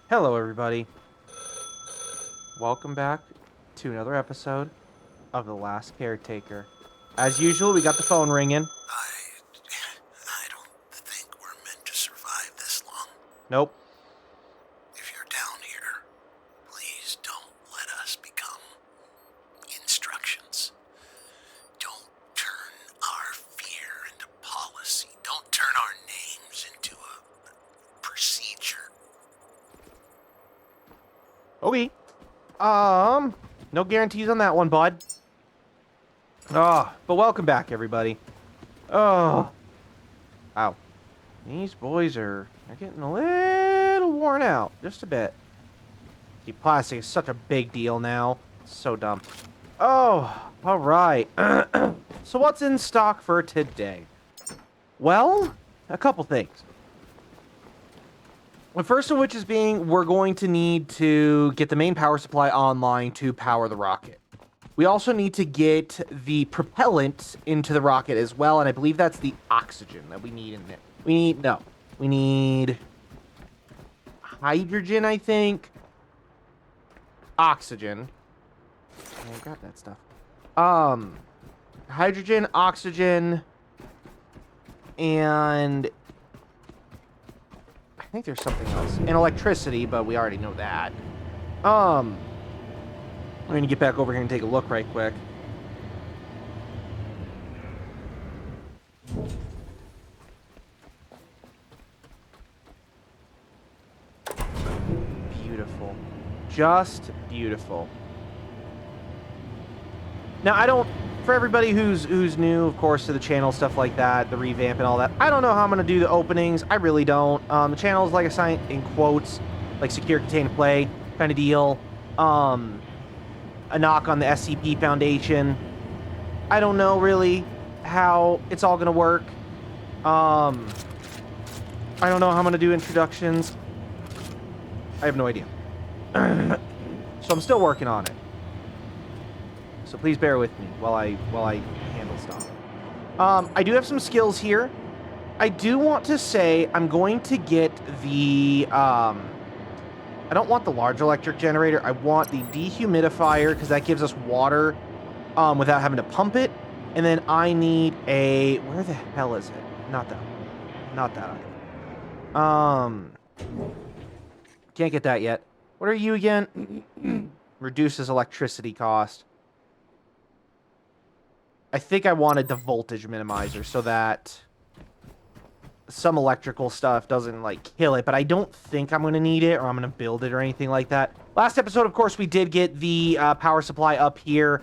Hello, everybody. Welcome back to another episode of The Last Caretaker. As usual, we got the phone ringing. I don't think we're meant to survive this long. Nope. If you're down here, please don't let us become instructions. Don't turn our fear into policy. Don't turn our names into a procedure. Okay. No guarantees on that one, bud. But welcome back, everybody. Wow. These boys they're getting a little worn out. Just a bit. The plastic is such a big deal now. It's so dumb. Oh, alright. So what's in stock for today? Well, a couple things. The first of which is we're going to need to get the main power supply online to power the rocket. We also need to get the propellant into the rocket as well, and I believe that's the oxygen that we need in it. We need hydrogen, I think. Oxygen. Oh, grab that stuff. Hydrogen, oxygen, and I think there's something else. And electricity, but we already know that. I'm gonna get back over here and take a look right quick. Beautiful. Just beautiful. Now, for everybody who's new, of course, to the channel, stuff like that, the revamp and all that, I don't know how I'm going to do the openings. I really don't. The channel is, like I signed in quotes, like secure, contain, play kind of deal. A knock on the SCP Foundation. I don't know, really, how it's all going to work. I don't know how I'm going to do introductions. I have no idea. So I'm still working on it. So please bear with me while I handle stuff. I do have some skills here. I do want to say I'm going to get the I don't want the large electric generator. I want the dehumidifier because that gives us water without having to pump it. And then I need a where the hell is it? Not that either. Can't get that yet. What are you again? Reduces electricity cost. I think I wanted the voltage minimizer so that some electrical stuff doesn't, like, kill it, but I don't think I'm going to need it or I'm going to build it or anything like that. Last episode, of course, we did get the power supply up here.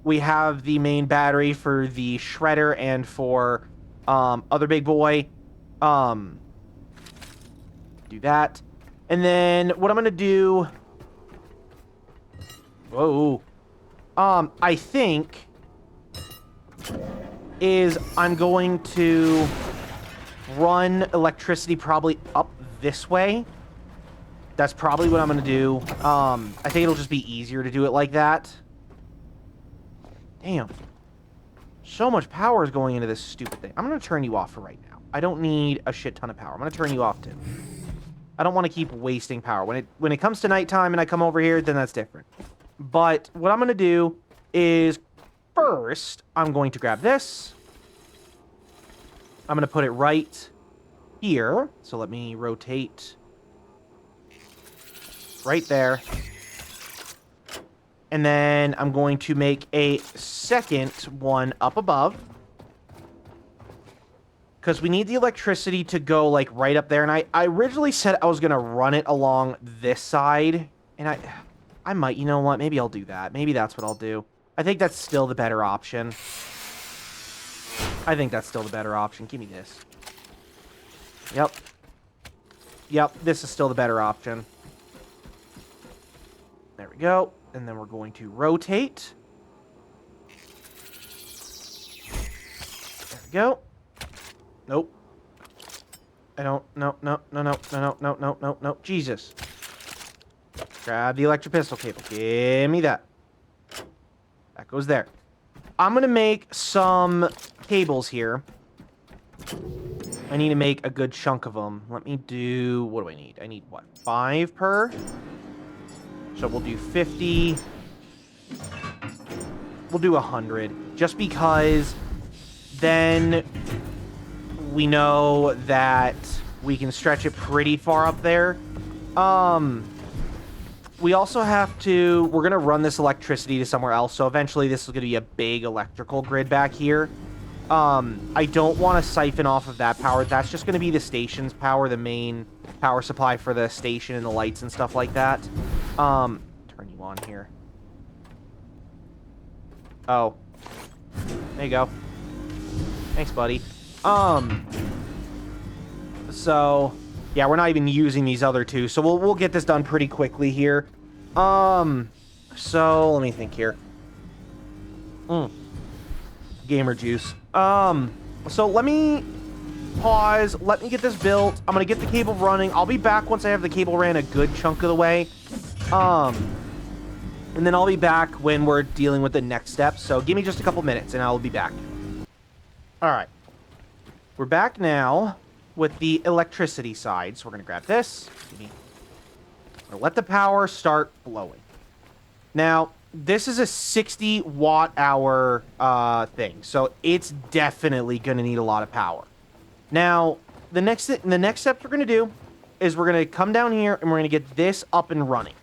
We have the main battery for the shredder and for other big boy. Do that. And then what I'm going to do... Whoa. I think... is I'm going to run electricity probably up this way. That's probably what I'm going to do. I think it'll just be easier to do it like that. Damn. So much power is going into this stupid thing. I'm going to turn you off for right now. I don't need a shit ton of power. I'm going to turn you off too. I don't want to keep wasting power. When it comes to nighttime and I come over here, then that's different. But what I'm going to do is... First, I'm going to grab this. I'm going to put it right here. So let me rotate right there. And then I'm going to make a second one up above. Because we need the electricity to go, like, right up there. And I originally said I was going to run it along this side. And I might, you know what? Maybe I'll do that. Maybe that's what I'll do. I think that's still the better option. Give me this. Yep, this is still the better option. There we go. And then we're going to rotate. There we go. Nope. I don't... No. Jesus. Grab the electric pistol cable. Give me that. That goes there. I'm going to make some cables here. I need to make a good chunk of them. Let me do... What do I need? I need, what, 5 per? So we'll do 50. We'll do 100. Just because then we know that we can stretch it pretty far up there. We also have to... We're going to run this electricity to somewhere else. So eventually this is going to be a big electrical grid back here. I don't want to siphon off of that power. That's just going to be the station's power, the main power supply for the station and the lights and stuff like that. Turn you on here. Oh. There you go. Thanks, buddy. So, yeah, we're not even using these other two, so we'll get this done pretty quickly here. So, let me think here. Gamer juice. So let me pause. Let me get this built. I'm gonna get the cable running. I'll be back once I have the cable ran a good chunk of the way. And then I'll be back when we're dealing with the next step. So give me just a couple minutes and I'll be back. All right. We're back now with the electricity side. So we're gonna grab this. We're gonna let the power start flowing. Now, this is a 60 watt hour thing, so it's definitely going to need a lot of power. Now, the next step we're going to do is we're going to come down here and we're going to get this up and running.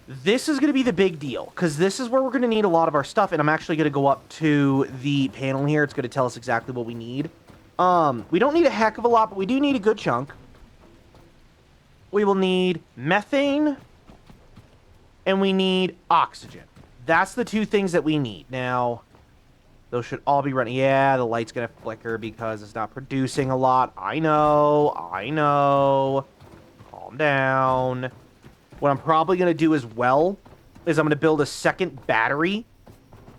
This is going to be the big deal because this is where we're going to need a lot of our stuff, and I'm actually going to go up to the panel here. It's going to tell us exactly what we need. We don't need a heck of a lot, but we do need a good chunk. We will need methane, and we need oxygen. That's the two things that we need. Now, those should all be running. Yeah, the light's going to flicker because it's not producing a lot. I know. Calm down. What I'm probably going to do as well is I'm going to build a second battery,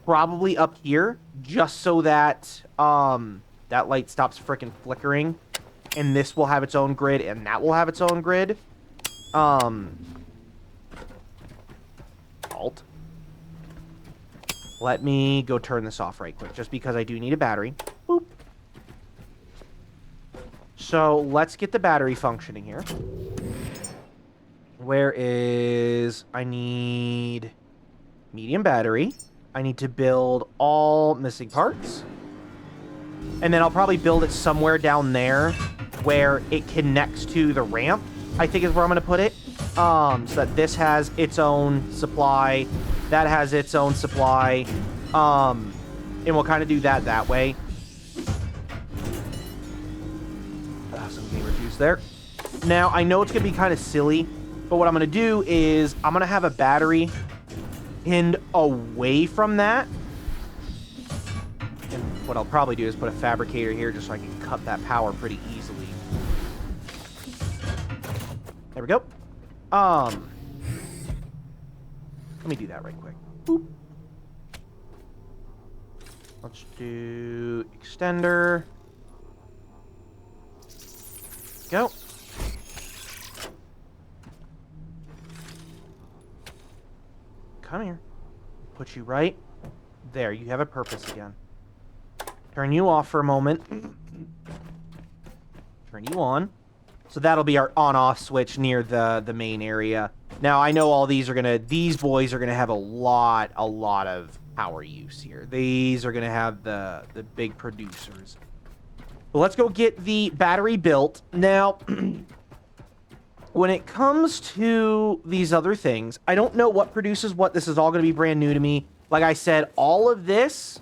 probably up here, just so that that light stops freaking flickering. And this will have its own grid, and that will have its own grid. Alt. Let me go turn this off right quick, just because I do need a battery. Boop. So, let's get the battery functioning here. Where is... I need... medium battery. I need to build all missing parts. And then I'll probably build it somewhere down there where it connects to the ramp, I think is where I'm going to put it. So that this has its own supply. That has its own supply. And we'll kind of do that way. Some gamer juice there. Now, I know it's going to be kind of silly, but what I'm going to do is I'm going to have a battery pinned away from that. And what I'll probably do is put a fabricator here just so I can cut that power pretty easily. There we go. Let me do that right quick. Boop. Let's do extender. Go. Come here. Put you right there. You have a purpose again. Turn you off for a moment. Turn you on. So that'll be our on-off switch near the main area. Now, I know all these are gonna... These boys are gonna have a lot of power use here. These are gonna have the big producers. But let's go get the battery built. Now, when it comes to these other things, I don't know what produces what. This is all gonna be brand new to me. Like I said, all of this,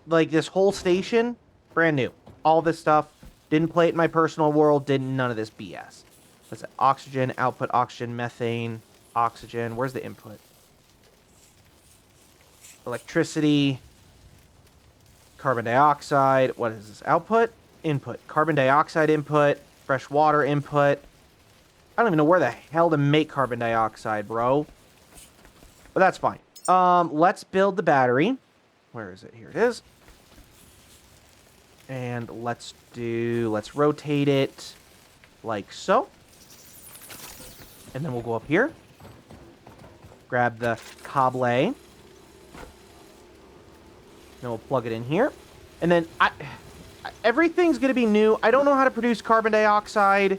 like this whole station, brand new. All this stuff. Didn't play it in my personal world. Didn't none of this BS. What's that? Oxygen, output, oxygen, methane, oxygen. Where's the input? Electricity. Carbon dioxide. What is this? Output? Input. Carbon dioxide input. Fresh water input. I don't even know where the hell to make carbon dioxide, bro. But that's fine. Let's build the battery. Where is it? Here it is. And let's rotate it like so. And then we'll go up here. Grab the cable. Then we'll plug it in here. And then everything's going to be new. I don't know how to produce carbon dioxide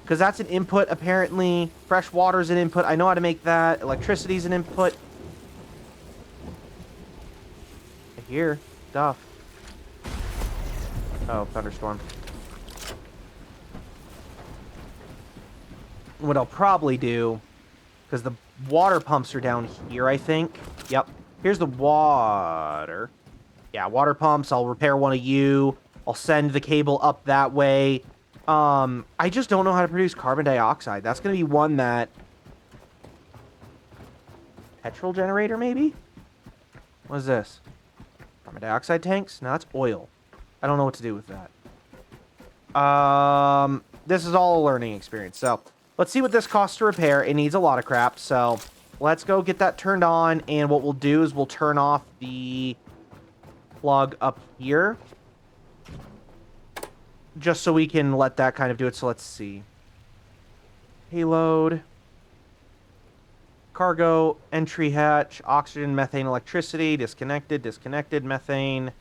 because that's an input, apparently. Fresh water's an input. I know how to make that. Electricity's an input. I hear stuff. Oh, thunderstorm. What I'll probably do, because the water pumps are down here, I think. Yep. Here's the water. Yeah, water pumps. I'll repair one of you. I'll send the cable up that way. I just don't know how to produce carbon dioxide. That's going to be one that... Petrol generator, maybe? What is this? Carbon dioxide tanks? No, that's oil. I don't know what to do with that. This is all a learning experience, so... Let's see what this costs to repair. It needs a lot of crap, so let's go get that turned on, and what we'll do is we'll turn off the plug up here, just so we can let that kind of do it. So let's see. Payload. Cargo, entry hatch, oxygen, methane, electricity, disconnected, methane.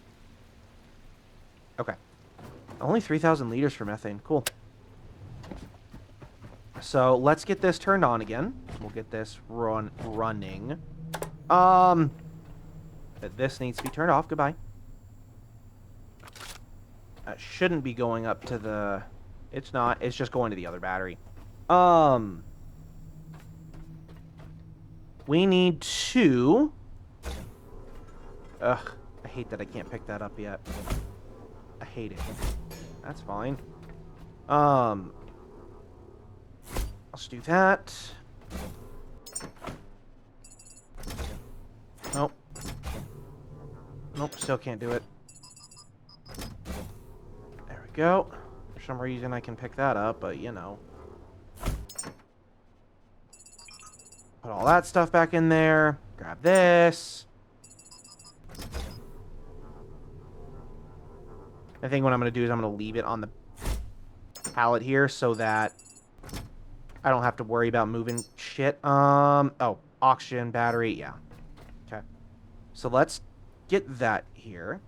Okay. Only 3,000 liters for methane. Cool. So let's get this turned on again. We'll get this running. This needs to be turned off. Goodbye. That shouldn't be going up to the... It's not. It's just going to the other battery. We need to... Ugh. I hate that I can't pick that up yet. I hate it. That's fine. Let's do that. Nope. Nope, still can't do it. There we go. For some reason I can pick that up, but you know. Put all that stuff back in there. Grab this. I think what I'm going to do is I'm going to leave it on the pallet here so that I don't have to worry about moving shit. Oh, oxygen, battery, yeah. Okay. So let's get that here.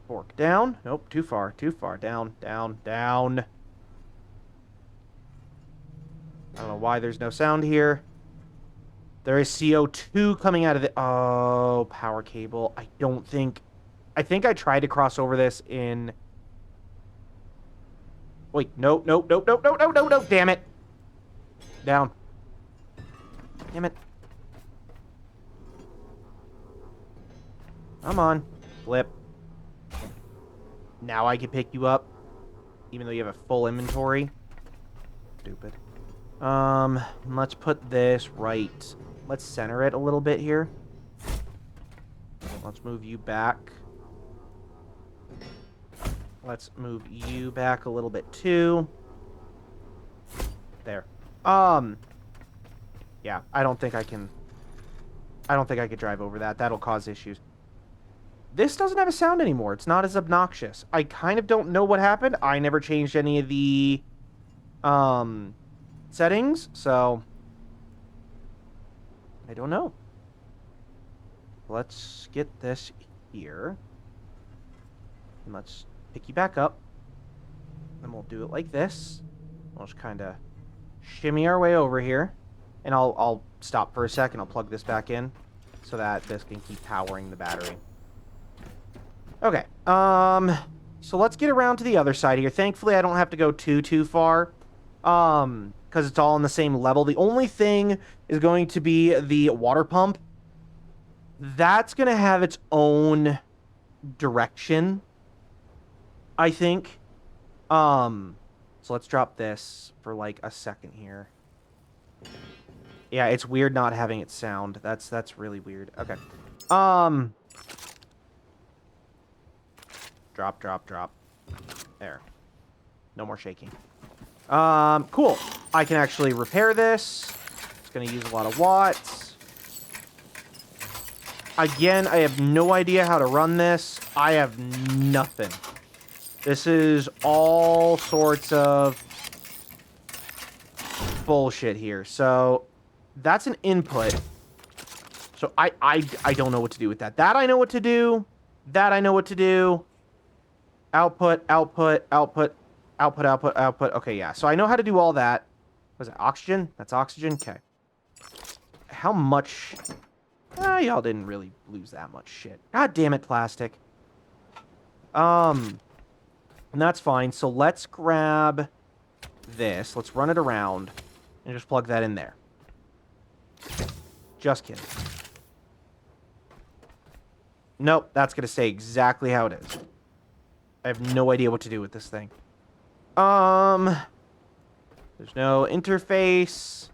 Fork down. Nope, too far, too far. Down, down, down. I don't know why there's no sound here. There is CO2 coming out of the... Oh, power cable. I think I tried to cross over this in... Wait, nope, nope, nope, nope, nope, nope, nope, nope, damn it. Down. Damn it. Come on. Flip. Now I can pick you up. Even though you have a full inventory. Stupid. Let's put this right. Let's center it a little bit here. Let's move you back. Let's move you back a little bit too. There. Yeah, I don't think I could drive over that. That'll cause issues. This doesn't have a sound anymore. It's not as obnoxious. I kind of don't know what happened. I never changed any of the settings, so I don't know. Let's get this here. And let's pick you back up. And we'll do it like this. We'll just kind of shimmy our way over here. And I'll stop for a second. I'll plug this back in so that this can keep powering the battery. Okay. So let's get around to the other side here. Thankfully, I don't have to go too far. Because it's all on the same level. The only thing is going to be the water pump. That's going to have its own direction, I think. So let's drop this for like a second here. Yeah, it's weird not having it sound. That's really weird. Okay. Drop. There. No more shaking. Cool. I can actually repair this. It's going to use a lot of watts. Again, I have no idea how to run this. I have nothing. This is all sorts of bullshit here. So, that's an input. So, I don't know what to do with that. That I know what to do. That I know what to do. Output, output, output, output, output, output. Okay, yeah. So I know how to do all that. Was it oxygen? That's oxygen? Okay. How much... y'all didn't really lose that much shit. God damn it, plastic. And that's fine. So let's grab this. Let's run it around and just plug that in there. Just kidding. Nope, that's going to stay exactly how it is. I have no idea what to do with this thing. There's no interface.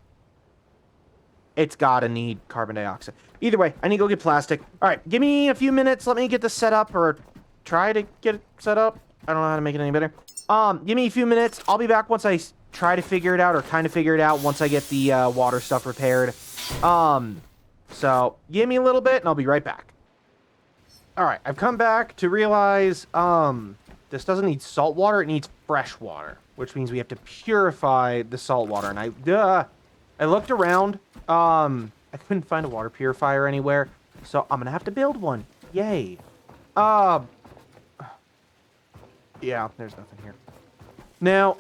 It's gotta need carbon dioxide. Either way, I need to go get plastic. All right, give me a few minutes. Let me get this set up, or try to get it set up. I don't know how to make it any better. Give me a few minutes. I'll be back once I try to figure it out, or kind of figure it out once I get the water stuff repaired. So give me a little bit, and I'll be right back. All right, I've come back to realize this doesn't need salt water. It needs fresh water, which means we have to purify the salt water. And I looked around. I couldn't find a water purifier anywhere, so I'm gonna have to build one. Yay. Yeah, there's nothing here. Now,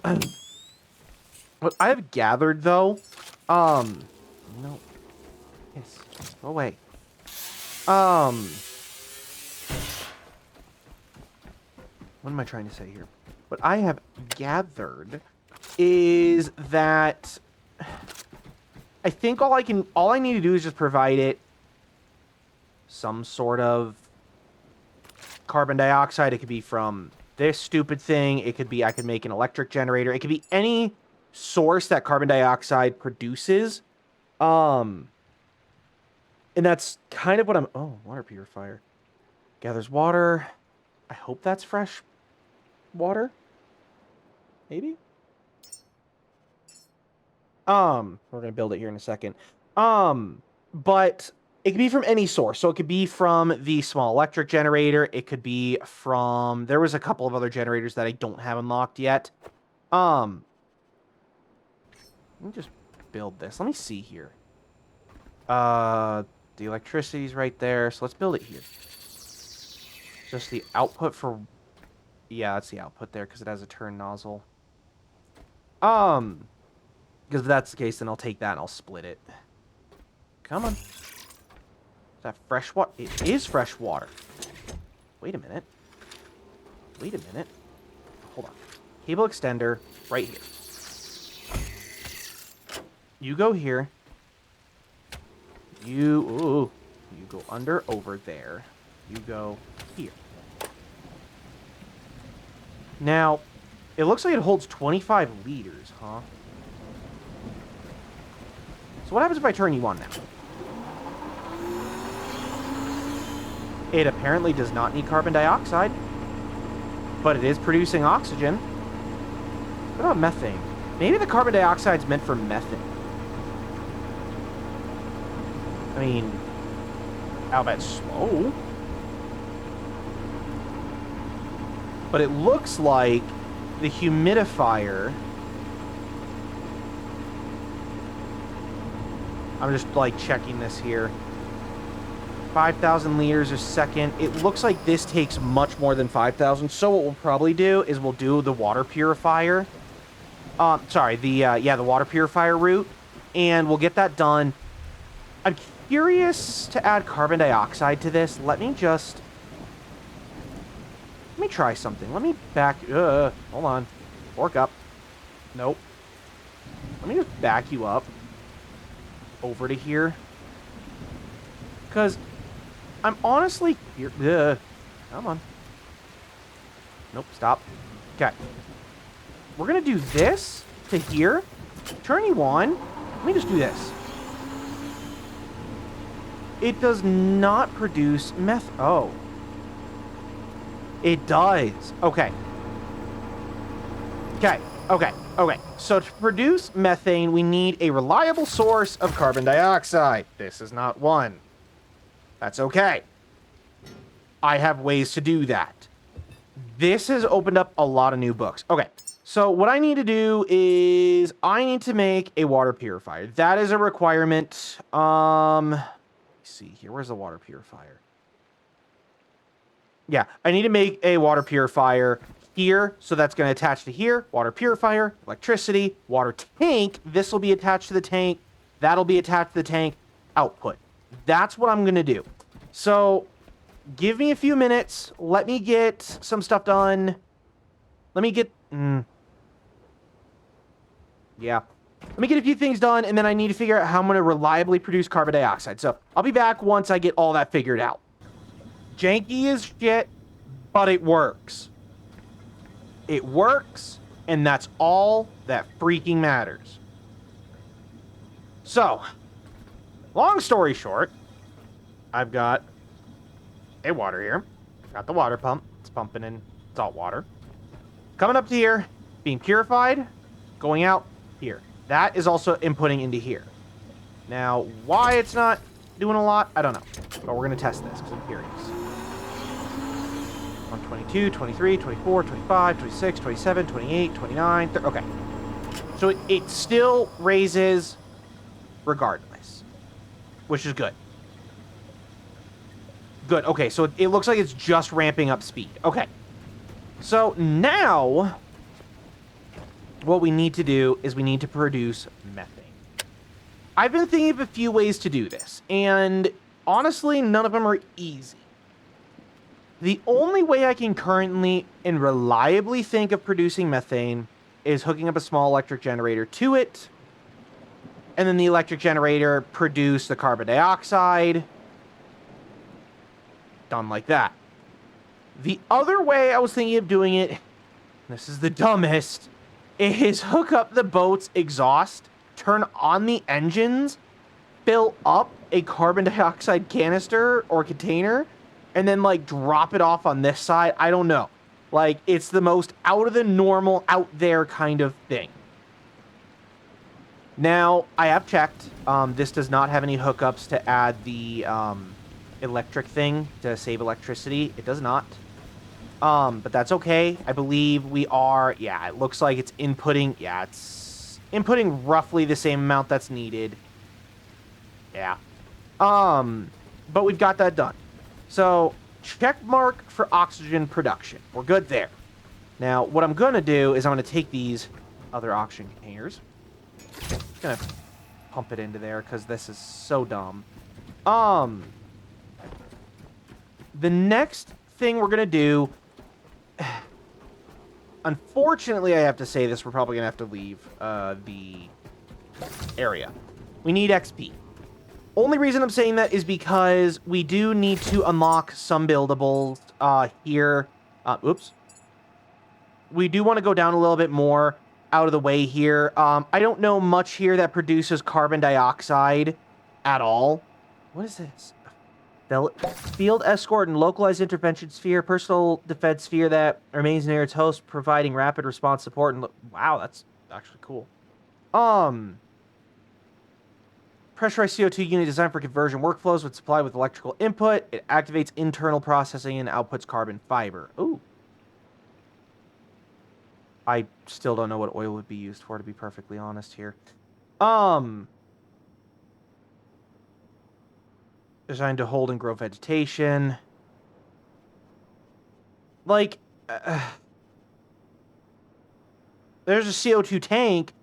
what I have gathered, though, no. Yes, go away. What am I trying to say here? What I have gathered is that I think all I need to do is just provide it some sort of carbon dioxide. It could be from this stupid thing. It could be, I could make an electric generator. It could be any source that carbon dioxide produces. And that's kind of what I'm, oh, water purifier. Gathers water. I hope that's fresh water. Maybe? We're going to build it here in a second. But it could be from any source. So it could be from the small electric generator. It could be from, there was a couple of other generators that I don't have unlocked yet. Let me just build this. Let me see here. The electricity's right there. So let's build it here. Just the output for, yeah, that's the output there because it has a turn nozzle. Because if that's the case, then I'll take that and I'll split it. Come on. Is that fresh water? It is fresh water. Wait a minute. Wait a minute. Hold on. Cable extender right here. You go here. You go under over there. You go here. Now, it looks like it holds 25 liters, huh? So what happens if I turn you on now? It apparently does not need carbon dioxide, but it is producing oxygen. What about methane? Maybe the carbon dioxide's meant for methane. I mean, I'll bet slow. But it looks like the humidifier... I'm just, like, checking this here. 5,000 liters a second. It looks like this takes much more than 5,000. So what we'll probably do is we'll do the water purifier. Sorry, the water purifier route. And we'll get that done. I'm curious to add carbon dioxide to this. Let me try something. Let me back... hold on. Fork up. Nope. Let me just back you up over to here. Because I'm honestly... come on. Nope, stop. Okay. We're going to do this to here. Turn you on. Let me just do this. It does not produce meth... Oh. It does. Okay. Okay. Okay. Okay. So to produce methane, we need a reliable source of carbon dioxide. This is not one. That's okay. I have ways to do that. This has opened up a lot of new books. Okay. So what I need to do is I need to make a water purifier. That is a requirement. Let's see here. Where's the water purifier? Yeah, I need to make a water purifier here, so that's going to attach to here. Water purifier, electricity, water tank. This will be attached to the tank. That'll be attached to the tank. Output. That's what I'm going to do. So, give me a few minutes. Let me get some stuff done. Let me get... yeah. Let me get a few things done, and then I need to figure out how I'm going to reliably produce carbon dioxide. So, I'll be back once I get all that figured out. Janky as shit, but it works. It works, and that's all that freaking matters. So, long story short, I've got a water here. Got the water pump. It's pumping in salt water. Coming up to here, being purified, going out here. That is also inputting into here. Now, why it's not doing a lot, I don't know. But we're going to test this because I'm curious. 122, 23, 24, 25, 26, 27, 28, 29, 30. Okay. So it still raises regardless, which is good. Good. Okay, so it looks like it's just ramping up speed. Okay. So now what we need to do is we need to produce methane. I've been thinking of a few ways to do this, and honestly, none of them are easy. The only way I can currently and reliably think of producing methane is hooking up a small electric generator to it, and then the electric generator produce the carbon dioxide. Done like that. The other way I was thinking of doing it, this is the dumbest, is hook up the boat's exhaust, turn on the engines, fill up a carbon dioxide canister or container, and then, like, drop it off on this side. I don't know. Like, it's the most out of the normal, out there kind of thing. Now, I have checked. This does not have any hookups to add the electric thing to save electricity. It does not. But that's okay. I believe we are... yeah, it looks like it's inputting... yeah, it's inputting roughly the same amount that's needed. Yeah. But we've got that done. So, check mark for oxygen production. We're good there. Now, what I'm going to do is I'm going to take these other oxygen containers. I'm going to pump it into there because this is so dumb. The next thing we're going to do... unfortunately, I have to say this. We're probably going to have to leave the area. We need XP. Only reason I'm saying that is because we do need to unlock some buildables here. Oops. We do want to go down a little bit more out of the way here. I don't know much here that produces carbon dioxide at all. What is this? Field escort and localized intervention sphere, personal defense sphere that remains near its host, providing rapid response support. And wow, that's actually cool. Pressurized CO2 unit designed for conversion workflows with supplied with electrical input. It activates internal processing and outputs carbon fiber. Ooh. I still don't know what oil would be used for, to be perfectly honest here. Designed to hold and grow vegetation. Like, there's a CO2 tank.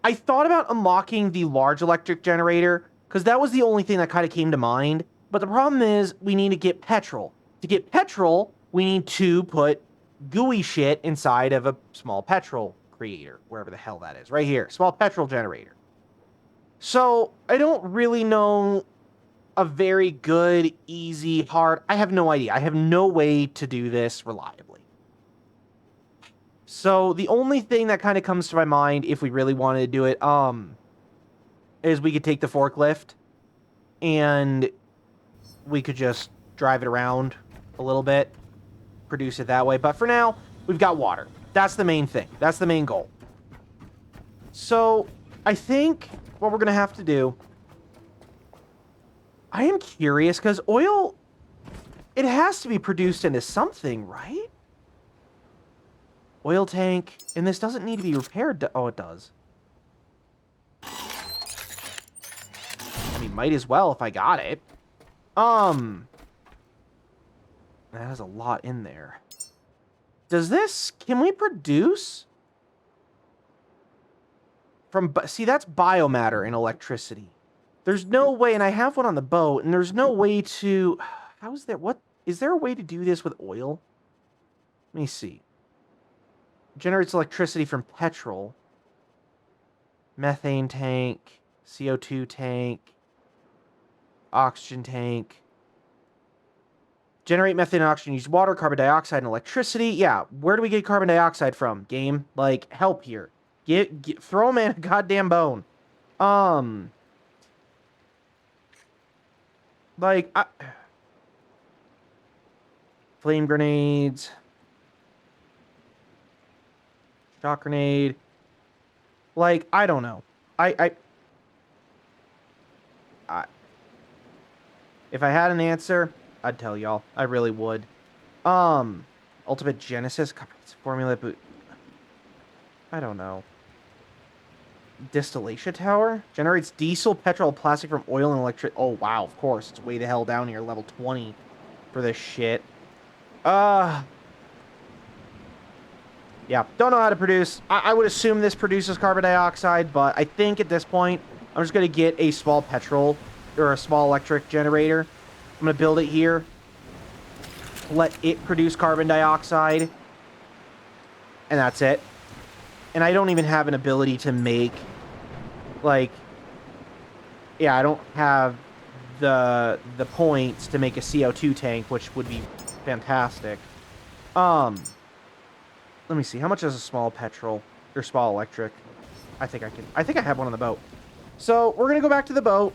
I thought about unlocking the large electric generator, because that was the only thing that kind of came to mind. But the problem is, we need to get petrol. To get petrol, we need to put gooey shit inside of a small petrol creator, wherever the hell that is. Right here, small petrol generator. So, I don't really know a very good, easy, hard... I have no idea. I have no way to do this reliably. So, the only thing that kind of comes to my mind, if we really wanted to do it, is we could take the forklift, and we could just drive it around a little bit, produce it that way. But for now, we've got water. That's the main thing. That's the main goal. So, I think what we're going to have to do... I am curious, because oil, it has to be produced into something, right? Oil tank, and this doesn't need to be repaired. Oh, it does. I mean, might as well if I got it. That has a lot in there. Does this... Can we produce... From... See, that's biomatter and electricity. There's no way... And I have one on the boat, and there's no way to... How is there... What... Is there a way to do this with oil? Let me see. Generates electricity from petrol. Methane tank. CO2 tank. Oxygen tank. Generate methane and oxygen. Use water, carbon dioxide, and electricity. Yeah, where do we get carbon dioxide from, game? Like, help here. Throw a man a goddamn bone. Like, flame grenades. Shock grenade. Like, I don't know. If I had an answer, I'd tell y'all. I really would. Ultimate Genesis formula, but I don't know. Distillation tower generates diesel, petrol, plastic from oil and electric. Oh wow, of course, it's way the hell down here, level 20 for this shit. Yeah, don't know how to produce. I would assume this produces carbon dioxide, but I think at this point I'm just gonna get a small petrol or a small electric generator. I'm gonna build it here. Let it produce carbon dioxide. And that's it. And I don't even have an ability to make, like... Yeah, I don't have the points to make a CO2 tank, which would be fantastic. Let me see. How much is a small petrol? Or small electric? I think I have one on the boat. So, we're gonna go back to the boat.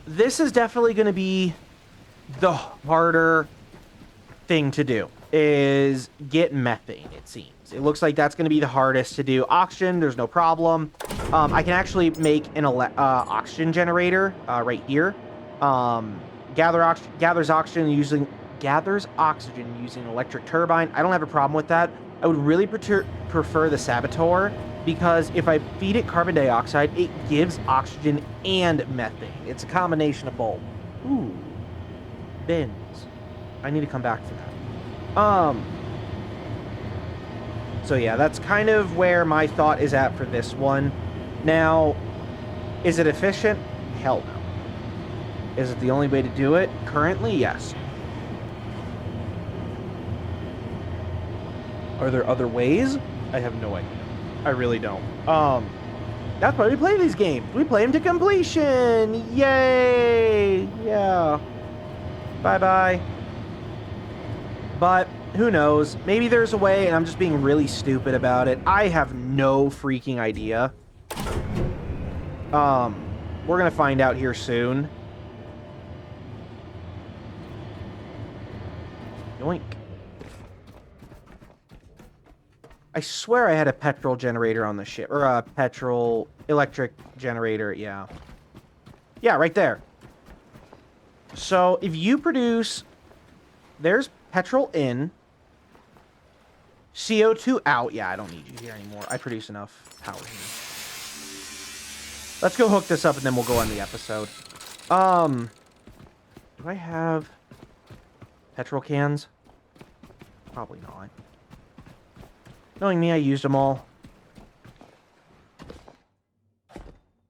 This is definitely gonna be the harder thing to do, is get methane, it seems. It looks like that's going to be the hardest to do. Oxygen, there's no problem. I can actually make an oxygen generator right here. Gathers oxygen using an electric turbine. I don't have a problem with that. I would really prefer the Saboteur, because if I feed it carbon dioxide, it gives oxygen and methane. It's a combination of both. Ooh. Bins. I need to come back to that. So yeah, that's kind of where my thought is at for this one. Now, is it efficient? Hell no. Is it the only way to do it? Currently, yes. Are there other ways? I have no idea. I really don't. That's why we play these games. We play them to completion. Yay! Yeah. Bye-bye. But who knows? Maybe there's a way, and I'm just being really stupid about it. I have no freaking idea. We're gonna find out here soon. Yoink. I swear I had a petrol generator on the ship, or a petrol electric generator, yeah. Yeah, right there. So, if you produce... There's petrol in. CO2 out. Yeah, I don't need you here anymore. I produce enough power here. Let's go hook this up and then we'll go on the episode. Do I have petrol cans? Probably not. Knowing me, I used them all.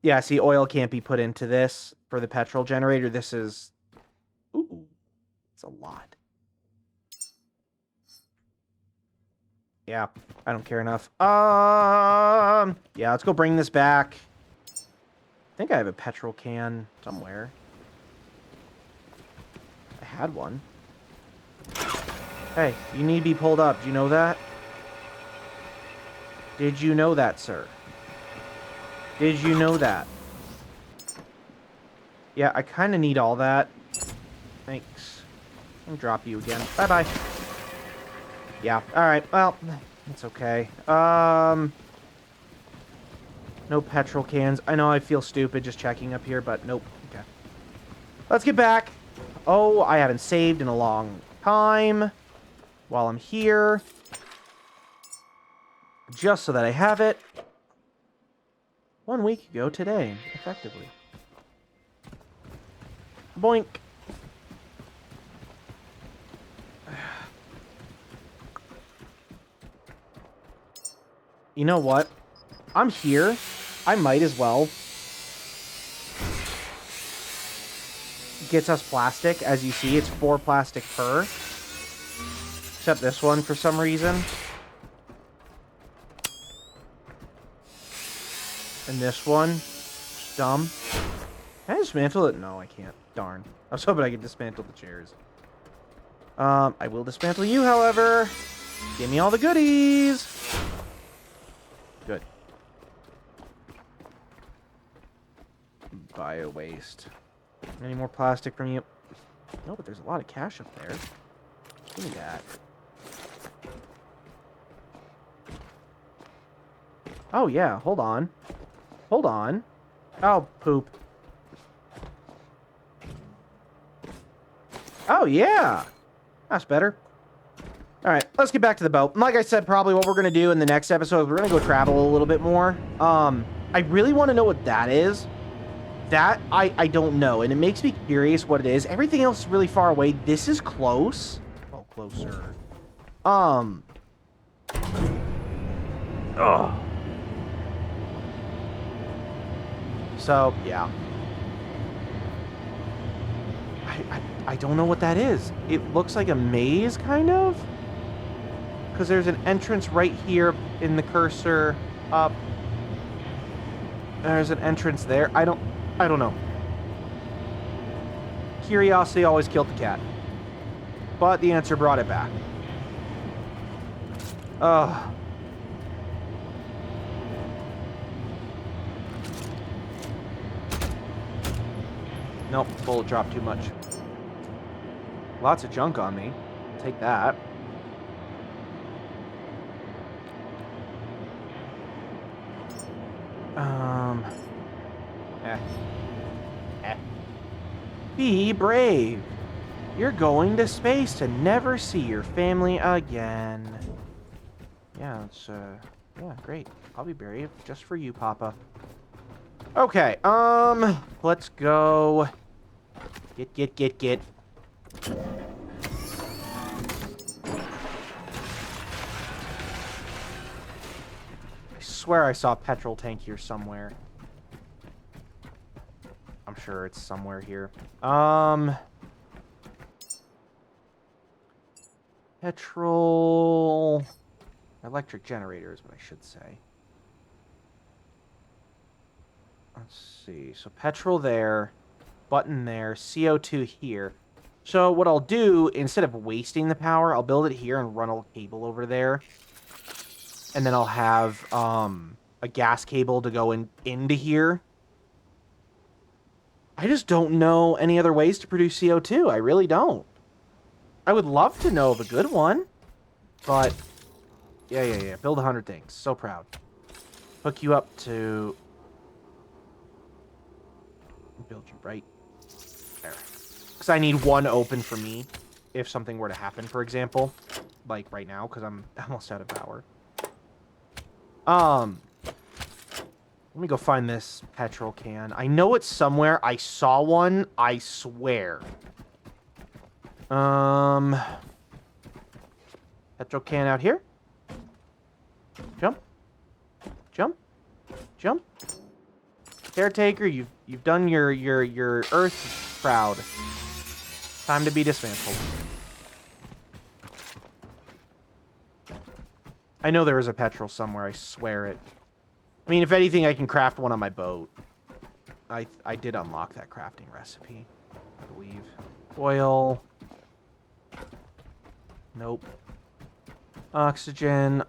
Yeah, see, oil can't be put into this for the petrol generator. This is... Ooh, it's a lot. Yeah, I don't care enough. Yeah, let's go bring this back. I think I have a petrol can somewhere. I had one. Hey, you need to be pulled up. Do you know that? Did you know that, sir? Did you know that? Yeah, I kind of need all that. Thanks. I'll drop you again. Bye-bye. Yeah, alright, well, it's okay. No petrol cans. I know I feel stupid just checking up here, but nope. Okay. Let's get back. Oh, I haven't saved in a long time. While I'm here. Just so that I have it. 1 week ago today, effectively. Boink. You know what? I'm here. I might as well. Gets us plastic. As you see, it's 4 plastic per. Except this one for some reason. And this one. It's dumb. Can I dismantle it? No, I can't. Darn. I was hoping I could dismantle the chairs. I will dismantle you, however. Give me all the goodies. Good. Bio waste. Any more plastic from you? No, but there's a lot of cash up there. Give me that. Oh, yeah. Hold on. Hold on. Oh, poop. Oh, yeah. That's better. All right, let's get back to the boat. Like I said, probably what we're going to do in the next episode is we're going to go travel a little bit more. I really want to know what that is. That, I don't know, and it makes me curious what it is. Everything else is really far away. This is close. Oh, closer. Oh. So, yeah. I don't know what that is. It looks like a maze, kind of? Because there's an entrance right here in the cursor up. There's an entrance there. I don't know. Curiosity always killed the cat. But the answer brought it back. Ugh. Nope, bullet dropped too much. Lots of junk on me. Take that. Be brave. You're going to space to never see your family again. Yeah, it's, yeah, great. I'll be brave just for you, Papa. Okay, let's go. Get. I swear I saw a petrol tank here somewhere. I'm sure it's somewhere here. Petrol... Electric generator is what I should say. Let's see. So petrol there. Button there. CO2 here. So what I'll do, instead of wasting the power, I'll build it here and run a cable over there. And then I'll have a gas cable to go into here. I just don't know any other ways to produce CO2. I really don't. I would love to know of a good one. But, yeah. Build 100 things. So proud. Hook you up to... Build you right there. Because I need one open for me. If something were to happen, for example. Like right now, because I'm almost out of power. Let me go find this petrol can. I know it's somewhere. I saw one. I swear. Petrol can out here. Jump. Caretaker, you've done your Earth proud. Time to be dismantled. I know there is a petrol somewhere. I swear it. I mean, if anything, I can craft one on my boat. I did unlock that crafting recipe, I believe. Oil. Nope. Oxygen.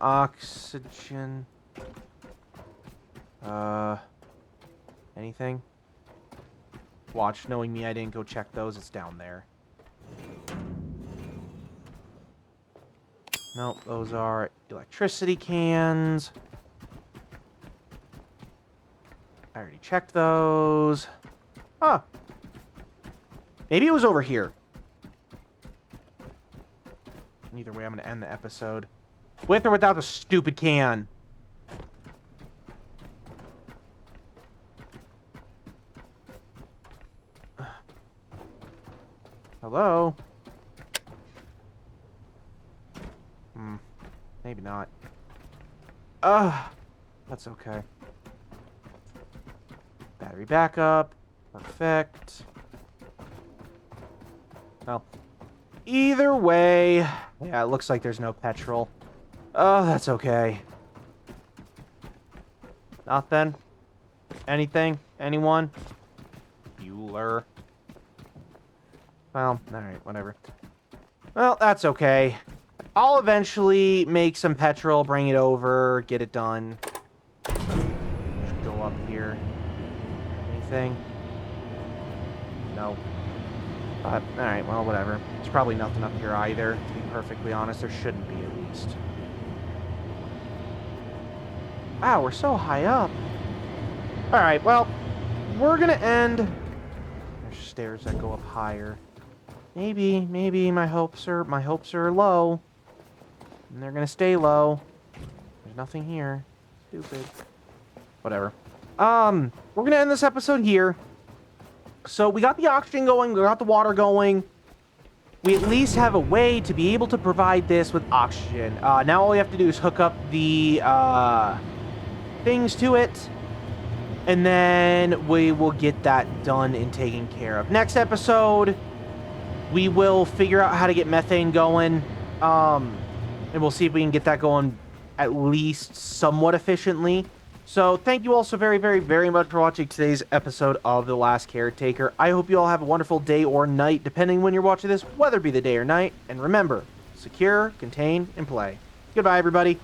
Anything? Watch, knowing me, I didn't go check those. It's down there. Nope, those are electricity cans. I already checked those. Huh. Maybe it was over here. Either way, I'm going to end the episode. With or without the stupid can. Hello? Maybe not. That's okay. Battery backup. Perfect. Well, either way, yeah, it looks like there's no petrol. Oh, that's okay. Nothing? Anything? Anyone? Bueller. Well, alright, whatever. Well, that's okay. I'll eventually make some petrol, bring it over, get it done. Just go up here. Anything? No. But, alright, well, whatever. There's probably nothing up here either, to be perfectly honest. There shouldn't be, at least. Wow, we're so high up. Alright, well, we're gonna end... There's stairs that go up higher. Maybe my hopes are low. And they're gonna stay low. There's nothing here. Stupid. Whatever. We're gonna end this episode here. So we got the oxygen going, we got the water going. We at least have a way to be able to provide this with oxygen. Now all we have to do is hook up the things to it. And then we will get that done and taken care of. Next episode, we will figure out how to get methane going. And we'll see if we can get that going at least somewhat efficiently. So thank you all so very, very, very much for watching today's episode of The Last Caretaker. I hope you all have a wonderful day or night, depending when you're watching this, whether it be the day or night. And remember, secure, contain, and play. Goodbye, everybody.